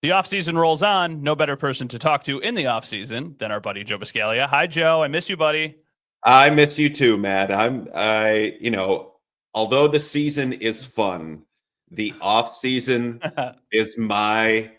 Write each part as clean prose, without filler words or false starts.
The offseason rolls on. No better person to talk to in the offseason than our buddy Joe Buscaglia. Hi, Joe. I miss you, buddy. I miss you too, Matt. Although the season is fun, the off season is my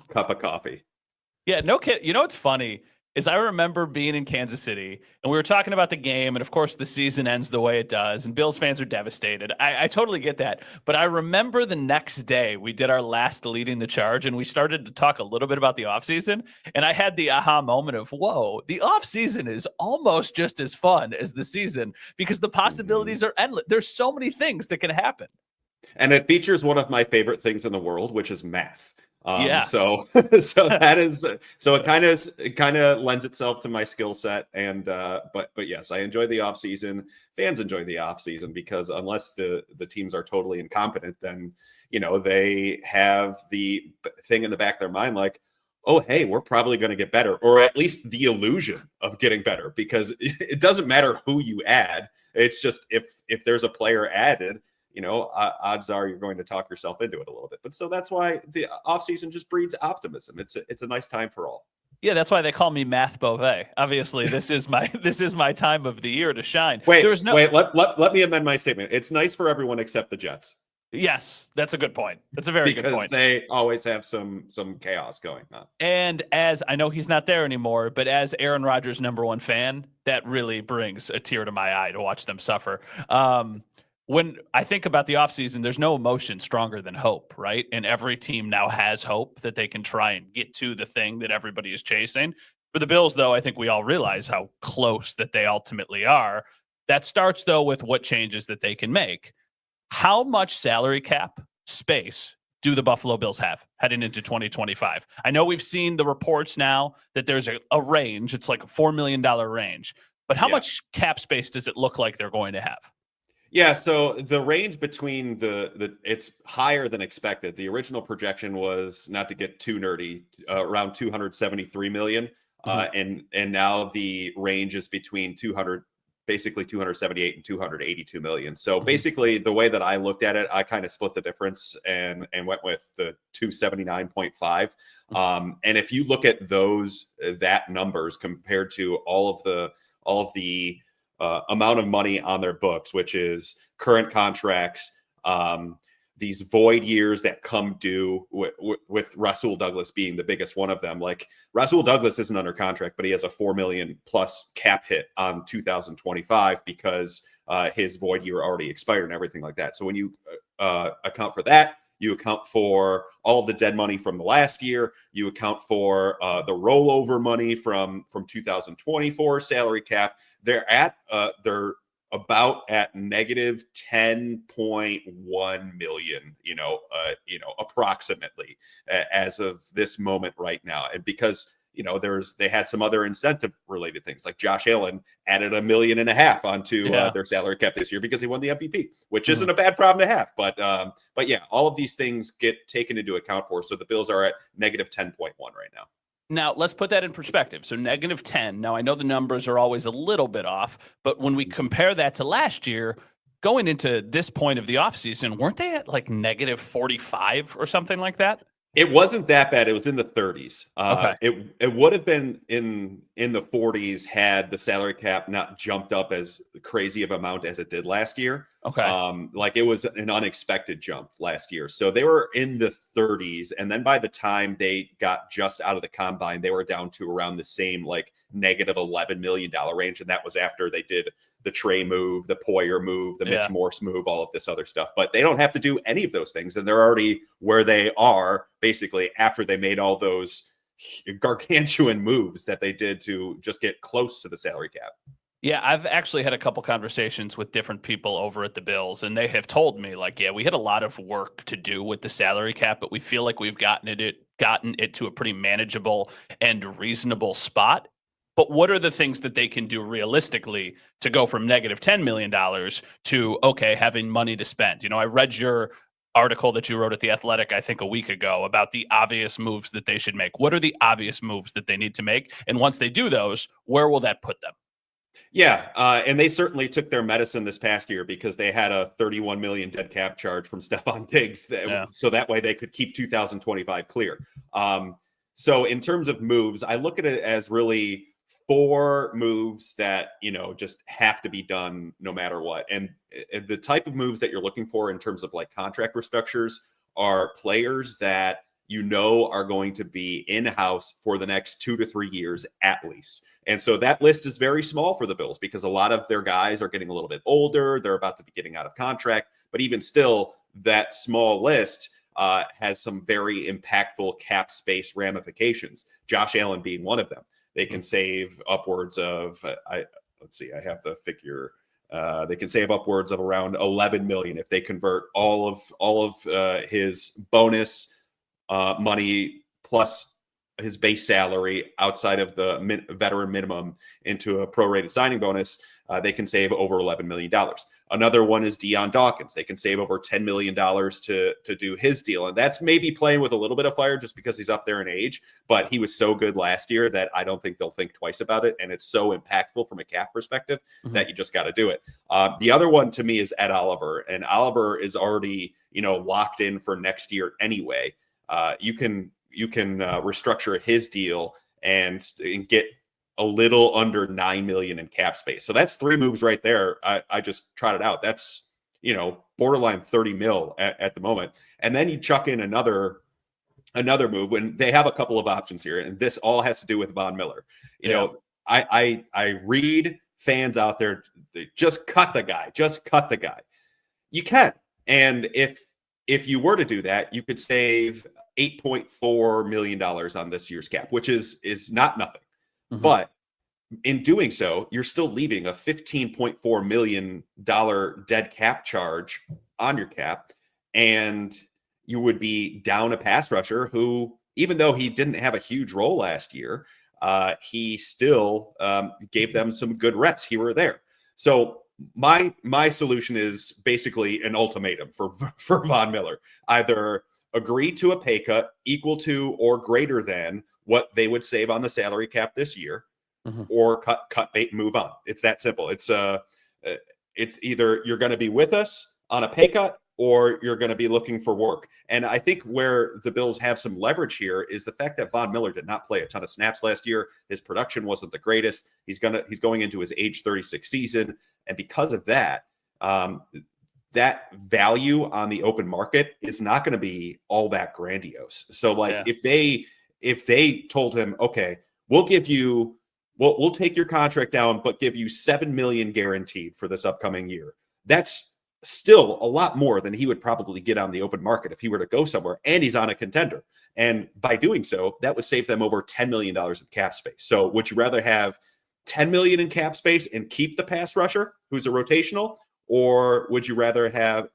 cup of coffee. Yeah, no kid. You know what's funny is I remember being in Kansas City and we were talking about the game, and of course the season ends the way it does, and Bills fans are devastated. I totally get that, but I remember the next day we did our last leading the charge, and we started to talk a little bit about the offseason, and I had the aha moment of, whoa, the offseason is almost just as fun as the season because the Mhm. possibilities are endless. There's so many things that can happen. And it features one of my favorite things in the world, which is math. Yeah. So that is so it kind of lends itself to my skill set. And but yes, I enjoy the off season. Fans enjoy the off season because unless the teams are totally incompetent, then they have the thing in the back of their mind like, oh hey, we're probably going to get better, or at least the illusion of getting better, because it doesn't matter who you add. It's just if there's a player added, odds are you're going to talk yourself into it a little bit. But so that's why the offseason just breeds optimism. It's a nice time for all. Yeah, that's why they call me Math Beauvais. Obviously, this is my time of the year to shine. Wait, There's no wait, let me amend my statement. It's nice for everyone except the Jets Yes, that's a good point. That's a very good because point. they always have some chaos going on. And as I know he's not there anymore, but as Aaron Rodgers' #1 fan, that really brings a tear to my eye to watch them suffer. When I think about the offseason, there's no emotion stronger than hope, right? And every team now has hope that they can try and get to the thing that everybody is chasing. For the Bills, though, I think we all realize how close that they ultimately are. That starts, though, with what changes that they can make. How much salary cap space do the Buffalo Bills have heading into 2025? I know we've seen the reports now that there's a range. It's like a $4 million range. But how Yeah. much cap space does it look like they're going to have? Yeah, so the range between the it's higher than expected. The original projection was, not to get too nerdy, around 273 million, Mhm. and now the range is between 200, basically 278 and 282 million. So Mhm. basically, the way that I looked at it, I kind of split the difference and went with the 279.5. And if you look at that numbers compared to all of the amount of money on their books, which is current contracts, these void years that come due, with Rasul Douglas being the biggest one of them. Like, Rasul Douglas isn't under contract, but he has a 4 million plus cap hit on 2025 because his void year already expired and everything like that. So when you account for that, you account for all of the dead money from the last year. You account for the rollover money from 2024 salary cap. They're about at negative 10.1 million, approximately, as of this moment right now. And because they had some other incentive related things, like Josh Allen added 1.5 million onto Yeah. their salary cap this year because he won the MVP, which Mhm. isn't a bad problem to have. But yeah, all of these things get taken into account for. So the Bills are at negative 10.1 right now. Now, let's put that in perspective. So, negative 10. Now, I know the numbers are always a little bit off, but when we compare that to last year, going into this point of the offseason, weren't they at like negative 45 or something like that? It wasn't that bad. It was in the 30s. Okay. It would have been in the 40s had the salary cap not jumped up as crazy of amount as it did last year. Okay. Like, it was an unexpected jump last year. So they were in the 30s, and then by the time they got just out of the combine, they were down to around the same, like, negative $11 million range, and that was after they did the Trey move, the Poyer move, the Mitch Yeah. Morse move, all of this other stuff. But they don't have to do any of those things. And they're already where they are, basically, after they made all those gargantuan moves that they did to just get close to the salary cap. Yeah, I've actually had a couple conversations with different people over at the Bills, and they have told me, like, yeah, we had a lot of work to do with the salary cap, but we feel like we've gotten it to a pretty manageable and reasonable spot. But what are the things that they can do realistically to go from negative $10 million to, okay, having money to spend? I read your article that you wrote at The Athletic, I think a week ago, about the obvious moves that they should make. What are the obvious moves that they need to make? And once they do those, where will that put them? Yeah, and they certainly took their medicine this past year because they had a 31 million dead cap charge from Stephon Diggs, Yeah. so that way they could keep 2025 clear. So in terms of moves, I look at it as really four moves that just have to be done no matter what. And the type of moves that you're looking for in terms of like contract restructures are players that are going to be in-house for the next 2 to 3 years at least. And so that list is very small for the Bills because a lot of their guys are getting a little bit older. They're about to be getting out of contract. But even still, that small list has some very impactful cap space ramifications, Josh Allen being one of them. They can save upwards of, let's see, I have the figure. They can save upwards of around 11 million if they convert all of his bonus money plus his base salary outside of the veteran minimum into a prorated signing bonus. They can save over $11 million. Another one is Deion Dawkins. They can save over $10 million to do his deal. And that's maybe playing with a little bit of fire just because he's up there in age, but he was so good last year that I don't think they'll think twice about it. And it's so impactful from a cap perspective that you just got to do it. The other one to me is Ed Oliver, and Oliver is already, locked in for next year anyway. You can restructure his deal and get a little under 9 million in cap space. So that's three moves right there. I just trotted out. That's, borderline 30 mil at the moment. And then you chuck in another move when they have a couple of options here. And this all has to do with Von Miller. I read fans out there, just cut the guy. You can. And if you were to do that, you could save $8.4 million on this year's cap, which is not nothing. Mm-hmm. But in doing so, you're still leaving a $15.4 million dead cap charge on your cap. And you would be down a pass rusher who, even though he didn't have a huge role last year, he still gave them some good reps here or there. So my solution is basically an ultimatum for Von Miller. Either agree to a pay cut equal to or greater than what they would save on the salary cap this year, or cut bait and move on. It's that simple. It's either you're going to be with us on a pay cut or you're going to be looking for work. And I think where the Bills have some leverage here is the fact that Von Miller did not play a ton of snaps last year. His production wasn't the greatest. He's going into his age 36 season. And because of that, that value on the open market is not going to be all that grandiose. So if they told him, okay, we'll take your contract down, but give you $7 million guaranteed for this upcoming year. That's still a lot more than he would probably get on the open market if he were to go somewhere, and he's on a contender. And by doing so, that would save them over $10 million of cap space. So would you rather have $10 million in cap space and keep the pass rusher who's a rotational, or would you rather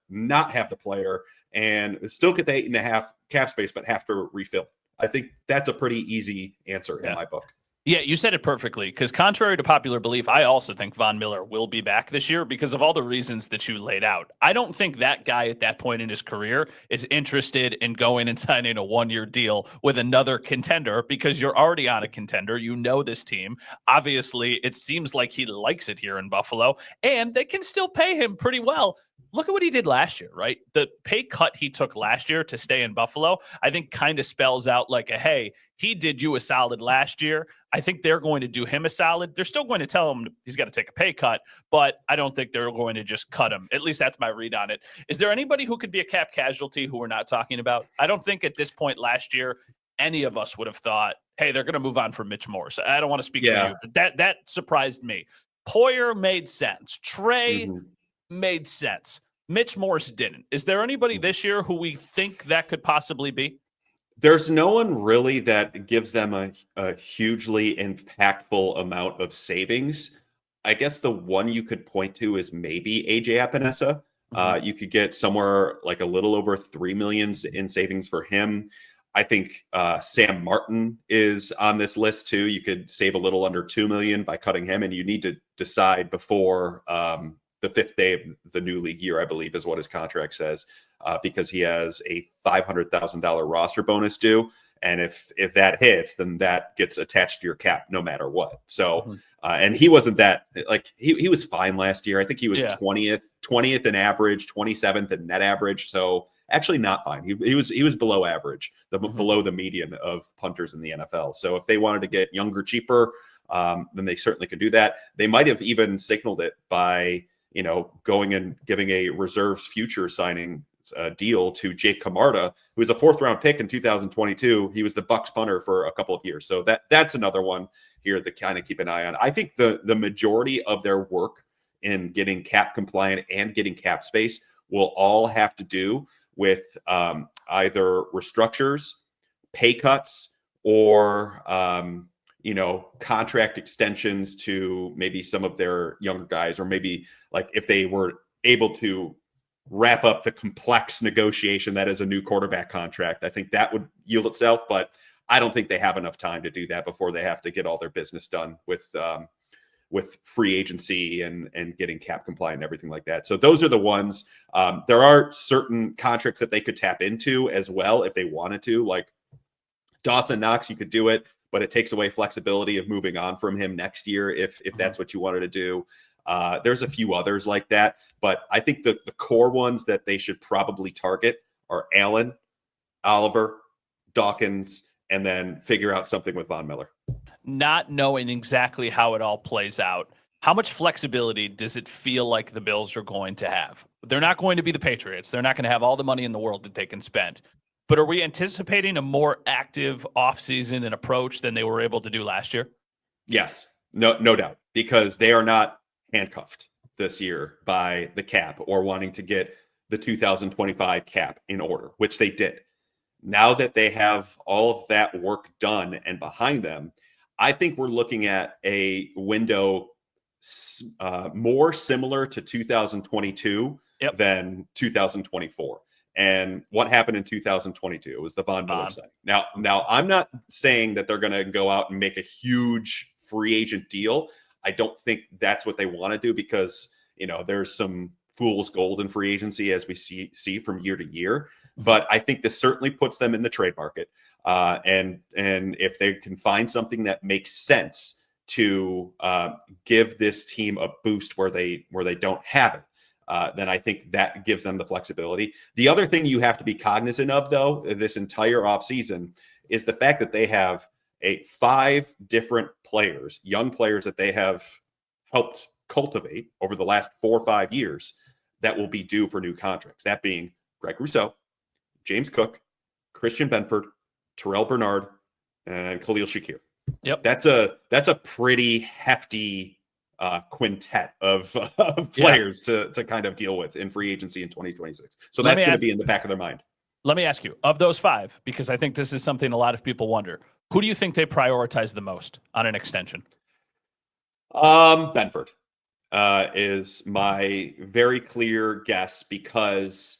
not have the player and still get the 8.5 cap space, but have to refill? I think that's a pretty easy answer in my book. Yeah, you said it perfectly, because contrary to popular belief, I also think Von Miller will be back this year because of all the reasons that you laid out. I don't think that guy at that point in his career is interested in going and signing a one-year deal with another contender because you're already on a contender. You know this team. Obviously, it seems like he likes it here in Buffalo, and they can still pay him pretty well. Look at what he did last year, right? The pay cut he took last year to stay in Buffalo, I think kind of spells out like hey, he did you a solid last year. I think they're going to do him a solid. They're still going to tell him he's got to take a pay cut, but I don't think they're going to just cut him. At least that's my read on it. Is there anybody who could be a cap casualty who we're not talking about? I don't think at this point last year, any of us would have thought, hey, they're going to move on from Mitch Morse. I don't want to speak for you, but that surprised me. Poyer made sense. Trey made sense. Mitch Morse didn't. Is there anybody this year who we think that could possibly be? There's no one really that gives them a hugely impactful amount of savings. I guess the one you could point to is maybe AJ Epinesa. You could get somewhere like a little over 3 million in savings for him. I think Sam Martin is on this list too. You could save a little under 2 million by cutting him, and you need to decide before the 5th day of the new league year, I believe is what his contract says, because he has a $500,000 roster bonus due. And if that hits, then that gets attached to your cap no matter what. So, Mm-hmm. And he wasn't that, like, he was fine last year. I think he was Yeah. 20th in average, 27th in net average. So actually not fine. He was below average, below the median of punters in the NFL. So if they wanted to get younger, cheaper, then they certainly could do that. They might have even signaled it by, going and giving a reserves future signing deal to Jake Camarda, who was a 4th-round pick in 2022. He was the Bucs punter for a couple of years. So that's another one here to kind of keep an eye on. I think the majority of their work in getting cap compliant and getting cap space will all have to do with either restructures, pay cuts, or contract extensions to maybe some of their younger guys, or maybe like if they were able to wrap up the complex negotiation that is a new quarterback contract, I think that would yield itself. But I don't think they have enough time to do that before they have to get all their business done with free agency and getting cap compliant and everything like that. So those are the ones. There are certain contracts that they could tap into as well if they wanted to, like Dawson Knox. You could do it, but it takes away flexibility of moving on from him next year if that's what you wanted to do. There's a few others like that, but I think the core ones that they should probably target are Allen, Oliver, Dawkins, and then figure out something with Von Miller. Not knowing exactly how it all plays out, how much flexibility does it feel like the Bills are going to have? They're not going to be the Patriots. They're not going to have all the money in the world that they can spend. But are we anticipating a more active offseason and approach than they were able to do last year? Yes, no doubt, because they are not handcuffed this year by the cap or wanting to get the 2025 cap in order, which they did. Now that they have all of that work done and behind them, I think we're looking at a window more similar to 2022 than 2024. And what happened in 2022? It was the Von Miller signing. Now, I'm not saying that they're going to go out and make a huge free agent deal. I don't think that's what they want to do because, there's some fool's gold in free agency as we see from year to year. But I think this certainly puts them in the trade market. And if they can find something that makes sense to give this team a boost where they don't have it, then I think that gives them the flexibility. The other thing you have to be cognizant of, though, this entire offseason is the fact that they have 5 different players, young players that they have helped cultivate over the last 4 or 5 years that will be due for new contracts. That being Greg Rousseau, James Cook, Christian Benford, Terrell Bernard, and Khalil Shakir. Yep. That's a pretty hefty quintet of players to kind of deal with in free agency in 2026. So that's going to be in the back of their mind. Let me ask you, of those 5, because I think this is something a lot of people wonder, who do you think they prioritize the most on an extension? Benford is my very clear guess because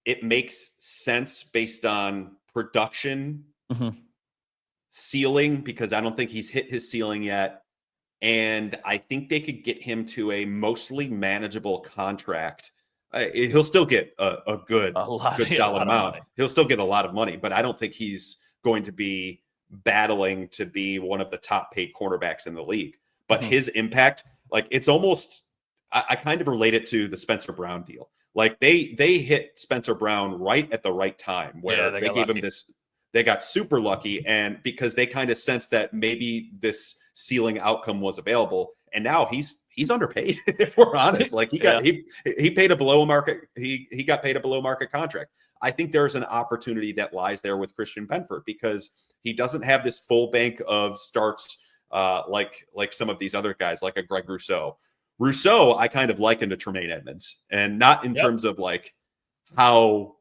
it makes sense based on production ceiling, because I don't think he's hit his ceiling yet. And I think they could get him to a mostly manageable contract. He'll still get a good solid amount. He'll still get a lot of money, but I don't think he's going to be battling to be one of the top paid cornerbacks in the league. But his impact, like it's almost, I kind of relate it to the Spencer Brown deal. Like they hit Spencer Brown right at the right time where they gave him this. They got super lucky, and because they kind of sensed that maybe this ceiling outcome was available, and now he's underpaid. If we're honest, like he paid a below market. He got paid a below market contract. I think there's an opportunity that lies there with Christian Benford because he doesn't have this full bank of starts like some of these other guys, like a Greg Rousseau. Rousseau, I kind of liken to Tremaine Edmonds, and not in terms of like how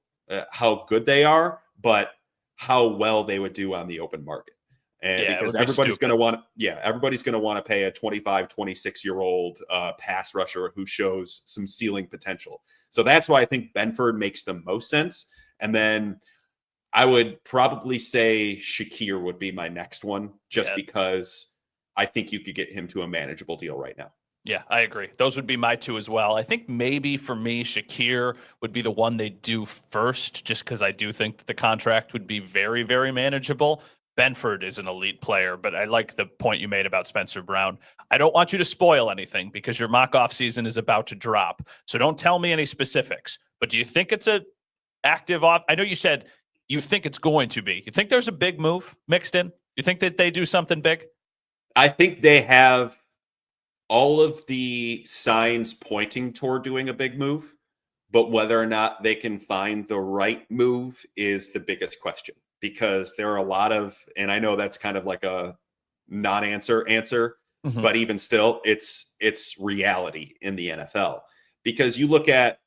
good they are, but how well they would do on the open market. And because everybody's going to want to pay a 25, 26-year-old pass rusher who shows some ceiling potential. So that's why I think Benford makes the most sense. And then I would probably say Shakir would be my next one, just because I think you could get him to a manageable deal right now. Yeah, I agree. Those would be my two as well. I think maybe for me, Shakir would be the one they do first, just because I do think that the contract would be very, very manageable. Benford is an elite player, but I like the point you made about Spencer Brown. I don't want you to spoil anything because your mock off season is about to drop. So don't tell me any specifics. But do you think it's a active off? I know you said you think it's going to be. You think there's a big move mixed in? You think that they do something big? I think they have all of the signs pointing toward doing a big move, but whether or not they can find the right move is the biggest question, because there are a lot of, and I know that's kind of like a non-answer answer, Mhm. but even still, it's reality in the NFL. Because you look at,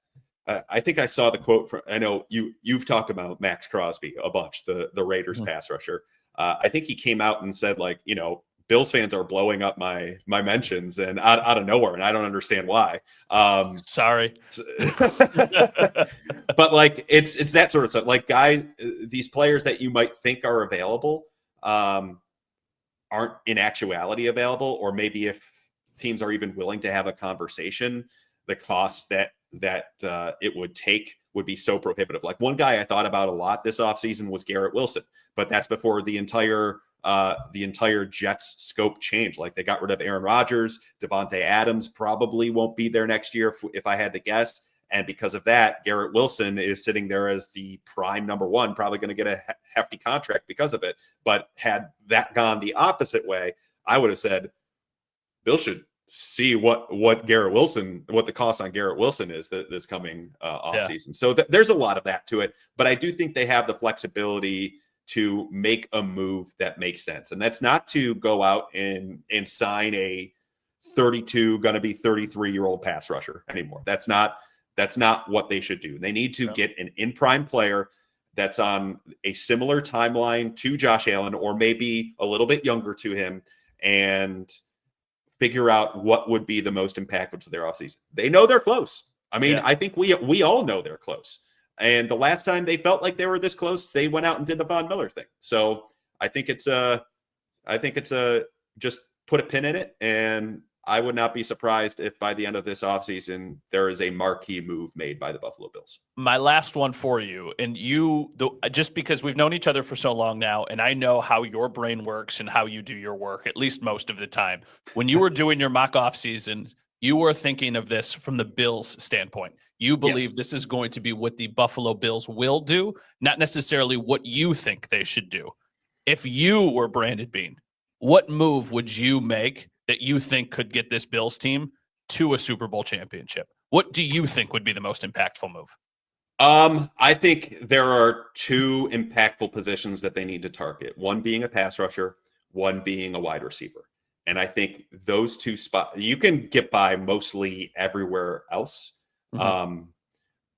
I think I saw the quote from, I know you've talked about Max Crosby a bunch, the Raiders Mhm. pass rusher. I think he came out and said, like, Bills fans are blowing up my mentions and out of nowhere, and I don't understand why. Sorry. But like it's that sort of stuff. Like guys, these players that you might think are available aren't in actuality available, or maybe if teams are even willing to have a conversation, the cost that it would take would be so prohibitive. Like one guy I thought about a lot this offseason was Garrett Wilson, but that's before the entire Jets scope change. Like they got rid of Aaron Rodgers, Devontae Adams probably won't be there next year if I had to guess. And because of that, Garrett Wilson is sitting there as the prime number one, probably going to get a hefty contract because of it. But had that gone the opposite way, I would have said Bill should see what the cost on Garrett Wilson is this coming Yeah. offseason. So there's a lot of that to it. But I do think they have the flexibility to make a move that makes sense. And that's not to go out and sign a 32, going to be 33-year-old pass rusher anymore. That's not what they should do. They need to get an in-prime player that's on a similar timeline to Josh Allen, or maybe a little bit younger to him, and figure out what would be the most impactful to their offseason. They know they're close. I mean, I think we all know they're close. And the last time they felt like they were this close, they went out and did the Von Miller thing. So I think it's just put a pin in it, and I would not be surprised if by the end of this offseason there is a marquee move made by the Buffalo Bills. My last one for you, and just because we've known each other for so long now, and I know how your brain works and how you do your work, at least most of the time. When you were doing your mock off season, you were thinking of this from the Bills' standpoint. You believe this is going to be what the Buffalo Bills will do, not necessarily what you think they should do. If you were Brandon Beane, what move would you make that you think could get this Bills team to a Super Bowl championship? What do you think would be the most impactful move? I think there are two impactful positions that they need to target. One being a pass rusher, one being a wide receiver. And I think those two spots you can get by mostly everywhere else,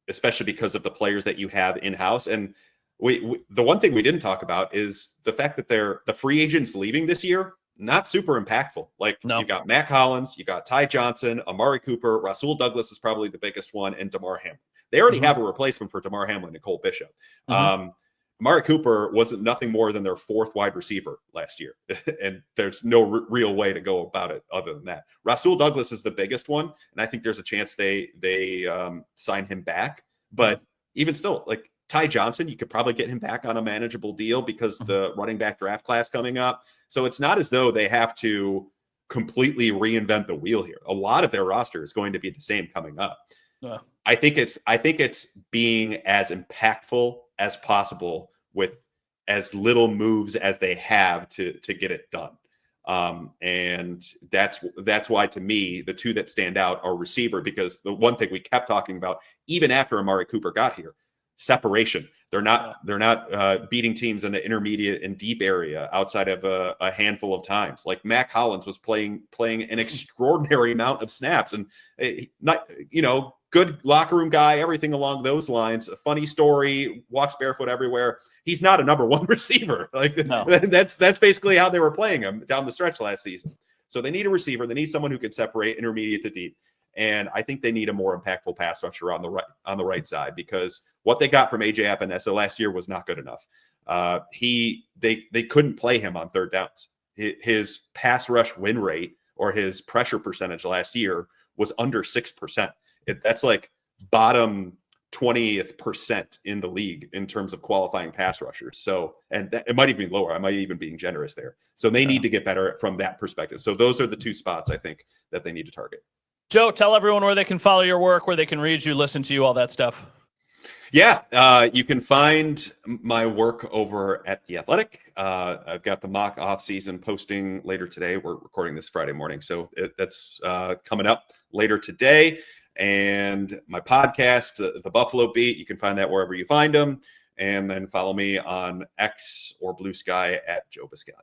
especially because of the players that you have in-house. And the one thing we didn't talk about is the fact that the free agents leaving this year, not super impactful. Like you got Matt Collins, you got Ty Johnson, Amari Cooper, Rasul Douglas is probably the biggest one, and DeMar Hamlin. They already have a replacement for DeMar Hamlin and Cole Bishop. Amari Cooper wasn't nothing more than their fourth wide receiver last year. And there's no real way to go about it other than that. Rasul Douglas is the biggest one. And I think there's a chance they sign him back. But even still, like Ty Johnson, you could probably get him back on a manageable deal because the running back draft class coming up. So it's not as though they have to completely reinvent the wheel here. A lot of their roster is going to be the same coming up. I think it's being as impactful as possible with as little moves as they have to get it done. And that's why, to me, the two that stand out are receiver, because the one thing we kept talking about, even after Amari Cooper got here, separation. They're not beating teams in the intermediate and deep area outside of a handful of times. Like Matt Collins was playing an extraordinary amount of snaps, and not good locker room guy, everything along those lines. A funny story, walks barefoot everywhere. He's not a number one receiver. Like that's basically how they were playing him down the stretch last season. So they need a receiver. They need someone who can separate intermediate to deep. And I think they need a more impactful pass rusher on the right side, because what they got from AJ Epinesa last year was not good enough. They couldn't play him on third downs. His pass rush win rate or his pressure percentage last year was under 6%. That's like bottom 20th percent in the league in terms of qualifying pass rushers. So, and it might even be lower. I might even being generous there. So they need to get better from that perspective. So those are the two spots I think that they need to target. Joe, tell everyone where they can follow your work, where they can read you, listen to you, all that stuff. Yeah, you can find my work over at The Athletic. I've got the mock offseason posting later today. We're recording this Friday morning, so that's coming up later today. And my podcast, The Buffalo Beat, you can find that wherever you find them. And then follow me on X or Blue Sky at Joe Buscaglia.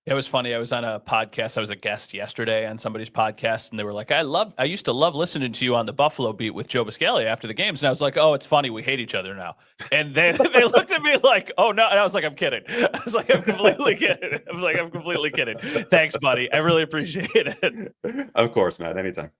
It was funny. I was on a podcast. I was a guest yesterday on somebody's podcast, and they were like, I used to love listening to you on the Buffalo Beat with Joe Buscaglia after the games. And I was like, oh, it's funny. We hate each other now. And they looked at me like, oh, no. And I was like, I'm kidding. I was like, I'm completely kidding. I was like, I'm completely kidding. Thanks, buddy. I really appreciate it. Of course, Matt. Anytime.